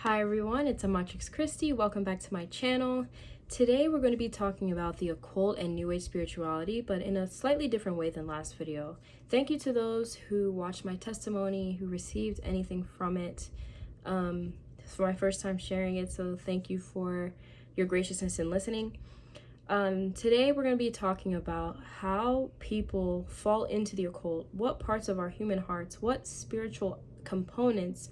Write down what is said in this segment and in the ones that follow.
Hi everyone, it's Pax Christi. Welcome back to my channel. Today we're going to be talking about the occult and New Age spirituality, but in a slightly different way than last video. Thank you to those who watched my testimony, who received anything from it. This is my first time sharing it, so thank you for your graciousness in listening. Today we're going to be talking about how people fall into the occult, what parts of our human hearts, what spiritual components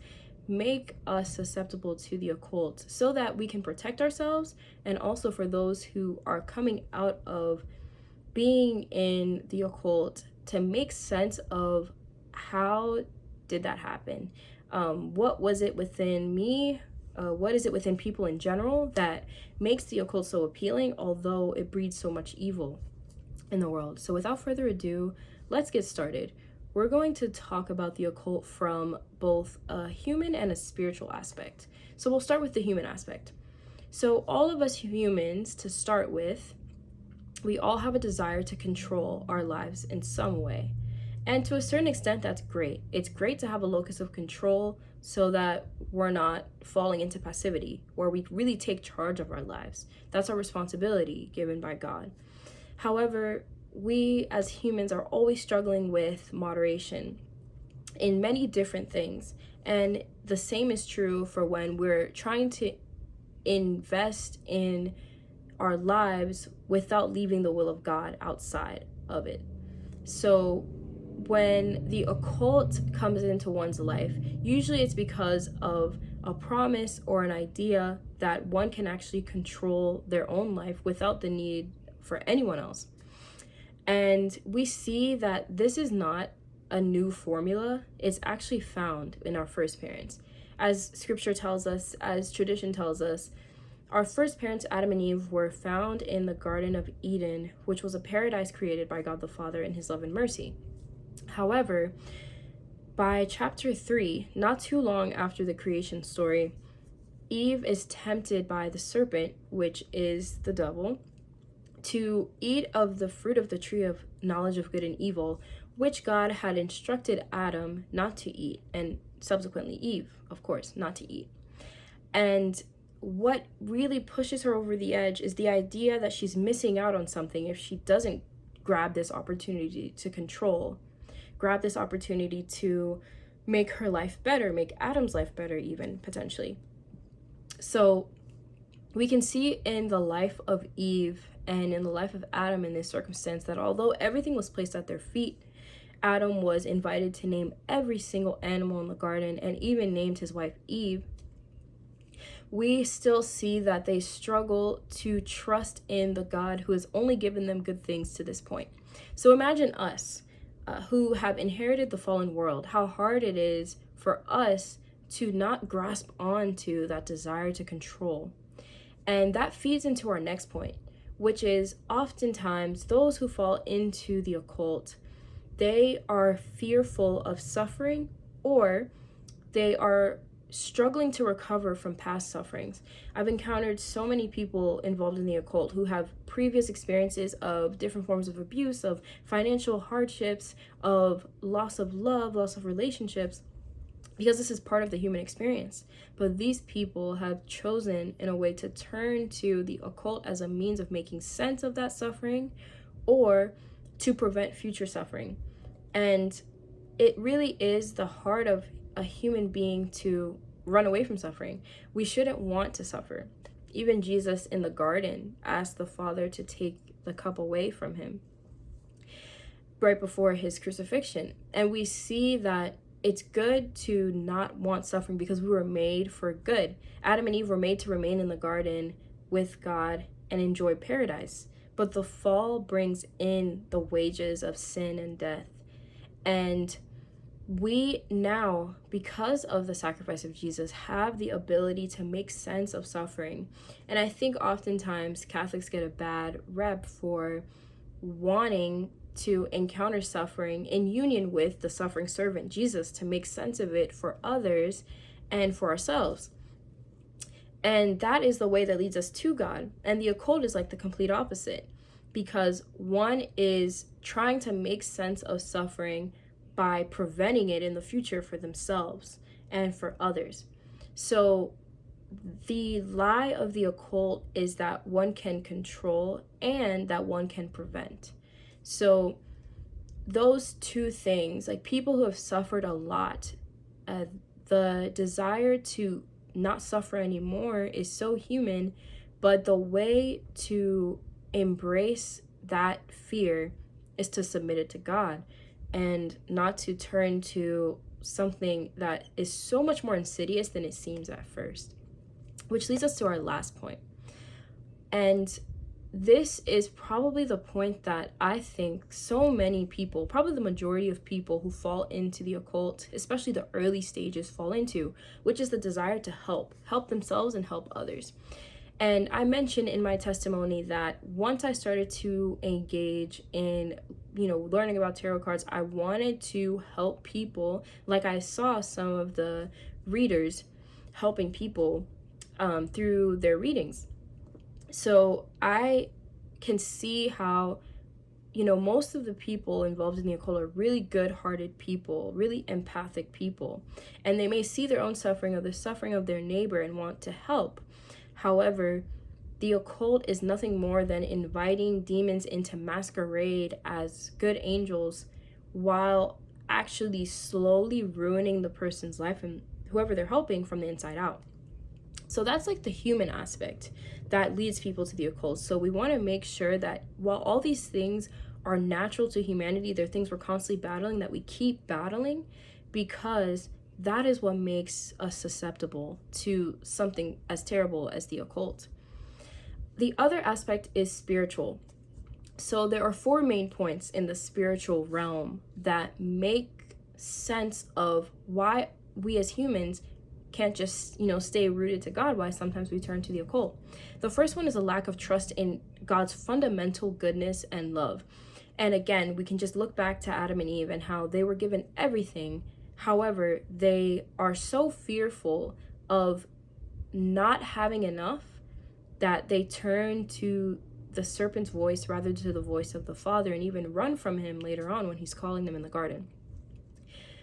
make us susceptible to the occult so that we can protect ourselves, and also for those who are coming out of being in the occult to make sense of how did that happen. What was it within me? What is it within people in general that makes the occult so appealing, although it breeds so much evil in the world? So without further ado, let's get started. We're going to talk about the occult from both a human and a spiritual aspect. So we'll start with the human aspect. So all of us humans, to start with, we all have a desire to control our lives in some way. And to a certain extent, that's great. It's great to have a locus of control so that we're not falling into passivity, where we really take charge of our lives. That's our responsibility given by God. However, we as humans are always struggling with moderation in many different things. And the same is true for when we're trying to invest in our lives without leaving the will of God outside of it. So when the occult comes into one's life, usually it's because of a promise or an idea that one can actually control their own life without the need for anyone else. And we see that this is not a new formula. It's actually found in our first parents. As scripture tells us, as tradition tells us, our first parents, Adam and Eve, were found in the Garden of Eden, which was a paradise created by God the Father in his love and mercy. However, by chapter 3, not too long after the creation story, Eve is tempted by the serpent, which is the devil, to eat of the fruit of the tree of knowledge of good and evil, which God had instructed Adam not to eat, and subsequently Eve, of course, not to eat. And what really pushes her over the edge is the idea that she's missing out on something if she doesn't grab this opportunity to control, grab this opportunity to make her life better, make Adam's life better even, potentially. So we can see in the life of Eve and in the life of Adam in this circumstance that although everything was placed at their feet, Adam was invited to name every single animal in the garden and even named his wife Eve. We still see that they struggle to trust in the God who has only given them good things to this point. So imagine us who have inherited the fallen world, how hard it is for us to not grasp onto that desire to control. And that feeds into our next point, which is oftentimes those who fall into the occult, they are fearful of suffering, or they are struggling to recover from past sufferings. I've encountered so many people involved in the occult who have previous experiences of different forms of abuse, of financial hardships, of loss of love, loss of relationships, because this is part of the human experience. But these people have chosen in a way to turn to the occult as a means of making sense of that suffering or to prevent future suffering. And it really is the heart of a human being to run away from suffering. We shouldn't want to suffer. Even Jesus in the garden asked the Father to take the cup away from him right before his crucifixion. And we see that it's good to not want suffering because we were made for good. Adam and Eve were made to remain in the garden with God and enjoy paradise. But the fall brings in the wages of sin and death. And we now, because of the sacrifice of Jesus, have the ability to make sense of suffering. And I think oftentimes Catholics get a bad rep for wanting to encounter suffering in union with the suffering servant, Jesus, to make sense of it for others and for ourselves. And that is the way that leads us to God. And the occult is like the complete opposite, because one is trying to make sense of suffering by preventing it in the future for themselves and for others. So the lie of the occult is that one can control and that one can prevent. So those two things, like people who have suffered a lot, the desire to not suffer anymore is so human, but the way to embrace that fear is to submit it to God and not to turn to something that is so much more insidious than it seems at first. Which leads us to our last point. And this is probably the point that I think so many people, probably the majority of people who fall into the occult, especially the early stages, fall into, which is the desire to help themselves and help others. And I mentioned in my testimony that once I started to engage in, learning about tarot cards, I wanted to help people. Like I saw some of the readers helping people through their readings. So I can see how, most of the people involved in the occult are really good-hearted people, really empathic people, and they may see their own suffering or the suffering of their neighbor and want to help. However, the occult is nothing more than inviting demons into masquerade as good angels while actually slowly ruining the person's life and whoever they're helping from the inside out. So that's like the human aspect that leads people to the occult. So we want to make sure that while all these things are natural to humanity, they're things we're constantly battling, that we keep battling, because that is what makes us susceptible to something as terrible as the occult. The other aspect is spiritual. So there are 4 main points in the spiritual realm that make sense of why we as humans can't just, stay rooted to God, why sometimes we turn to the occult. The first one is a lack of trust in God's fundamental goodness and love. And again, we can just look back to Adam and Eve and how they were given everything. However, they are so fearful of not having enough that they turn to the serpent's voice rather than to the voice of the Father, and even run from him later on when he's calling them in the garden.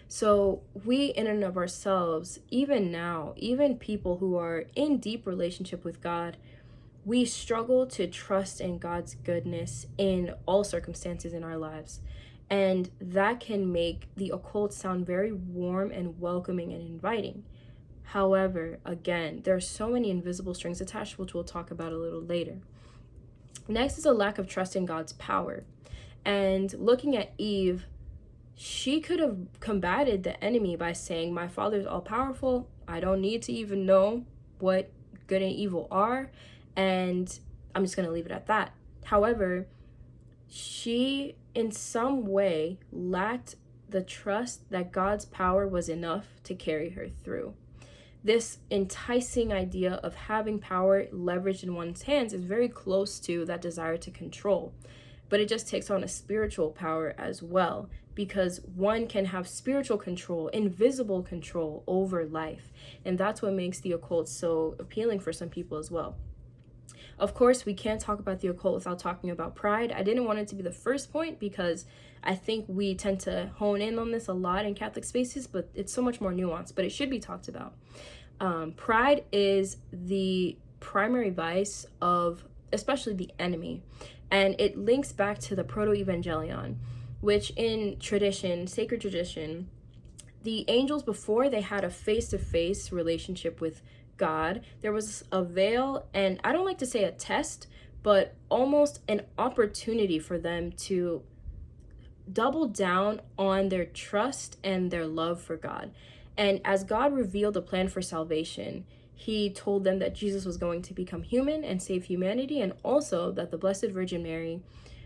So we, in and of ourselves, even now, even people who are in deep relationship with God, we struggle to trust in God's goodness in all circumstances in our lives. And that can make the occult sound very warm and welcoming and inviting. However, again, there are so many invisible strings attached, which we'll talk about a little later. Next is a lack of trust in God's power. And looking at Eve, she could have combated the enemy by saying, my Father's all powerful. I don't need to even know what good and evil are, and I'm just going to leave it at that. However, she in some way lacked the trust that God's power was enough to carry her through. This enticing idea of having power leveraged in one's hands is very close to that desire to control, but it just takes on a spiritual power as well, because one can have spiritual control, invisible control over life. And that's what makes the occult so appealing for some people as well. Of course, we can't talk about the occult without talking about pride. I didn't want it to be the first point because I think we tend to hone in on this a lot in Catholic spaces, but it's so much more nuanced, but it should be talked about. Pride is the primary vice of especially the enemy, and it links back to the proto-evangelion, which in tradition, sacred tradition, the angels, before they had a face-to-face relationship with God, there was a veil, and I don't like to say a test, but almost an opportunity for them to double down on their trust and their love for God. And as God revealed a plan for salvation, he told them that Jesus was going to become human and save humanity, and also that the Blessed Virgin Mary,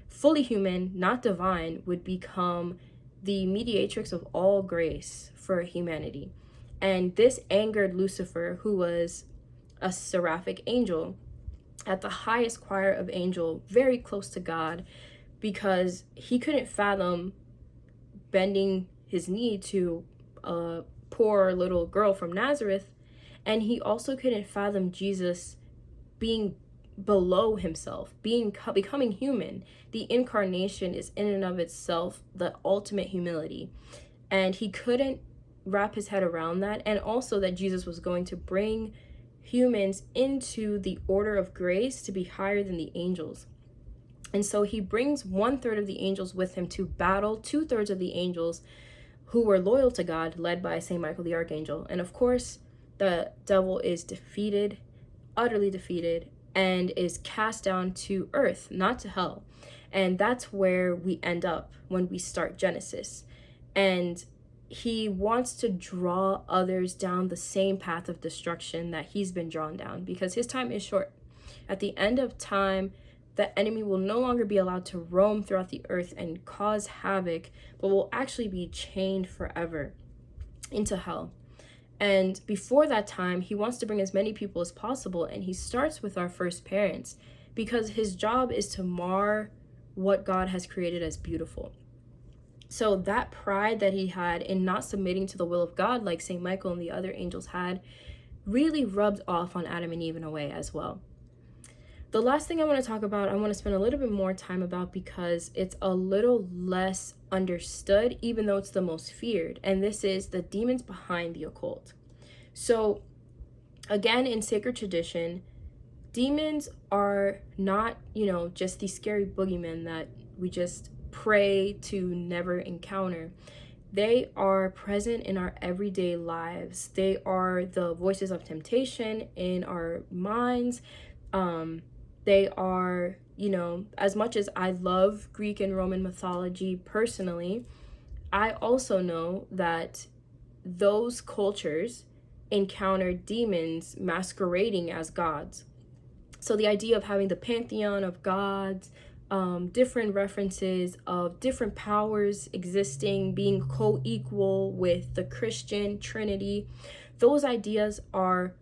fully human, not divine, would become the mediatrix of all grace for humanity. And this angered Lucifer, who was a seraphic angel at the highest choir of angel, very close to God, because he couldn't fathom bending his knee to a poor little girl from Nazareth. And he also couldn't fathom Jesus being below himself, becoming human. The incarnation is in and of itself the ultimate humility. And he couldn't wrap his head around that. And also that Jesus was going to bring humans into the order of grace to be higher than the angels. And so he brings 1/3 of the angels with him to battle 2/3 of the angels who were loyal to God, led by St. Michael the Archangel. And of course, the devil is defeated, utterly defeated, and is cast down to earth, not to hell. And that's where we end up when we start Genesis. And he wants to draw others down the same path of destruction that he's been drawn down, because his time is short. At the end of time, the enemy will no longer be allowed to roam throughout the earth and cause havoc, but will actually be chained forever into hell. And before that time, he wants to bring as many people as possible, and he starts with our first parents, because his job is to mar what God has created as beautiful. So that pride that he had in not submitting to the will of God, like St. Michael and the other angels had, really rubbed off on Adam and Eve in a way as well. The last thing I want to talk about, I want to spend a little bit more time about, because it's a little less understood, even though it's the most feared, and this is the demons behind the occult. So again, in sacred tradition, demons are not, just these scary boogeymen that we just pray to never encounter. They are present in our everyday lives. They are the voices of temptation in our minds. They are, as much as I love Greek and Roman mythology personally, I also know that those cultures encountered demons masquerading as gods. So the idea of having the pantheon of gods, different references of different powers existing, being co-equal with the Christian Trinity, those ideas are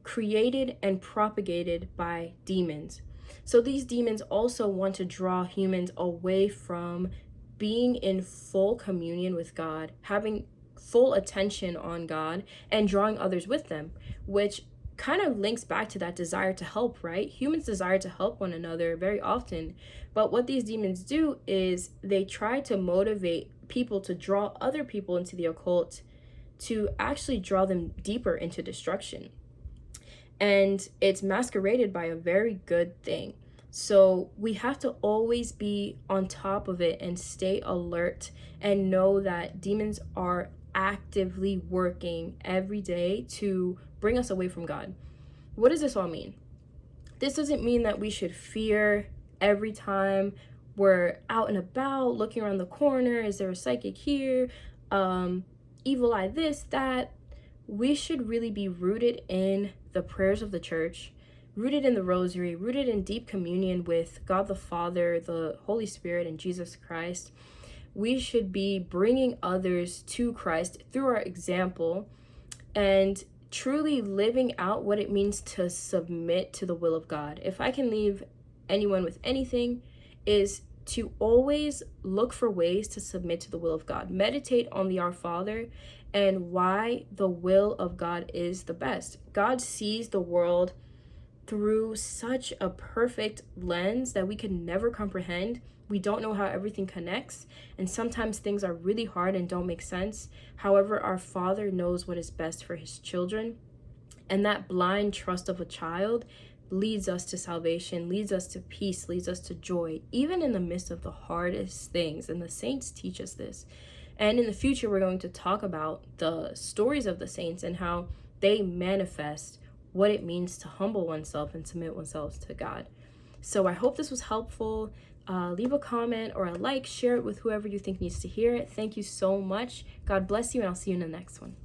created and propagated by demons. So these demons also want to draw humans away from being in full communion with God, having full attention on God, and drawing others with them, which kind of links back to that desire to help, right? Humans desire to help one another very often. But what these demons do is they try to motivate people to draw other people into the occult, to actually draw them deeper into destruction. And it's masqueraded by a very good thing. So we have to always be on top of it and stay alert and know that demons are actively working every day to bring us away from God. What does this all mean? This doesn't mean that we should fear every time we're out and about, looking around the corner. Is there a psychic here? Evil eye this, that. We should really be rooted in the prayers of the church, rooted in the rosary, rooted in deep communion with God the Father, the Holy Spirit, and Jesus Christ. We should be bringing others to Christ through our example and truly living out what it means to submit to the will of God. If I can leave anyone with anything, is to always look for ways to submit to the will of God. Meditate on the Our Father and why the will of God is the best. God sees the world through such a perfect lens that we can never comprehend. We don't know how everything connects, and sometimes things are really hard and don't make sense. However, our Father knows what is best for his children, and that blind trust of a child leads us to salvation, leads us to peace, leads us to joy, even in the midst of the hardest things. And the saints teach us this. And in the future, we're going to talk about the stories of the saints and how they manifest what it means to humble oneself and submit oneself to God. So I hope this was helpful. Leave a comment or a like, share it with whoever you think needs to hear it. Thank you so much. God bless you, and I'll see you in the next one.